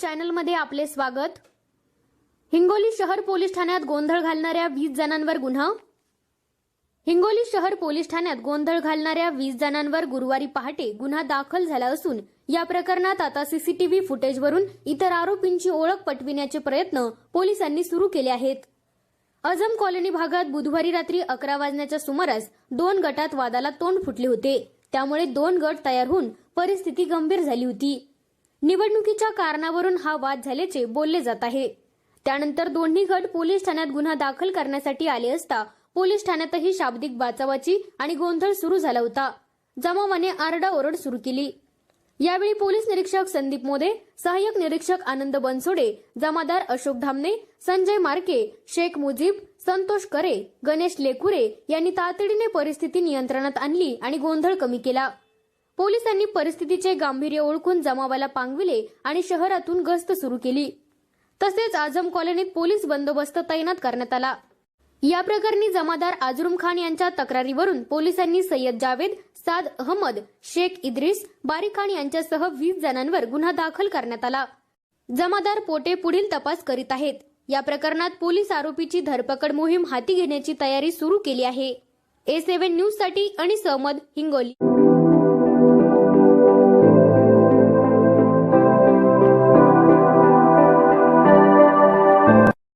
चॅनलमध्ये आपले स्वागत। हिंगोली शहर पोलीस ठाण्यात गोंधळ घालणाऱ्या 20 जणांवर गुन्हा। हिंगोली शहर पोलीस ठाण्यात गोंधळ घालणाऱ्या 20 जणांवर गुरुवारी पहाटे गुन्हा दाखल झाला असून या प्रकरणात आता सीसीटीव्ही फुटेजवरून इतर आरोपींची ओळख पटविण्याचे प्रयत्न पोलिसांनी सुरू केले आहेत। अजम कॉलनी भागात बुधवारी रात्री 11 वाजण्याच्या सुमारास 2 गटात वादाला तोंड फुटले होते। त्यामुळे 2 गट तयार होऊन परिस्थिती गंभीर झाली होती। निवडणुकीच्या कारणावरून हा वाद झाल्याचे बोलले जात आहे। त्यानंतर दोन्ही गट पोलीस ठाण्यात गुन्हा दाखल करण्यासाठी आले असता पोलीस ठाण्यातही शाब्दिक बाचाबाची आणि गोंधळ सुरू झाला होता। जमावाने आरडाओरड सुरू केली। यावेळी पोलीस निरीक्षक संदीप मोदे, सहाय्यक निरीक्षक आनंद बनसोडे, जमादार अशोक धामणे, संजय मार्के, शेख मुजीब, संतोष करे, गणेश लेकुरे यांनी तातडीने परिस्थिती नियंत्रणात आणली आणि गोंधळ कमी केला। पोलिसांनी परिस्थितीचे गांभीर्य ओळखून जमावाला पांगविले आणि शहरातून गस्त सुरू केली। तसेच आझम कॉलनीत पोलीस बंदोबस्त तैनात करण्यात आला। या प्रकरणी जमादार आजरुम खान यांच्या तक्रारीवरून पोलिसांनी सय्यद जावेद, साद अहमद, शेख इद्रिस, बारी खान यांच्यासह 20 जणांवर गुन्हा दाखल करण्यात आला। जमादार पोटे पुढील तपास करीत आहेत। या प्रकरणात पोलीस आरोपीची धरपकड मोहीम हाती घेण्याची तयारी सुरू केली आहे। A7 न्यूज साठी अनिस अहमद, हिंगोली।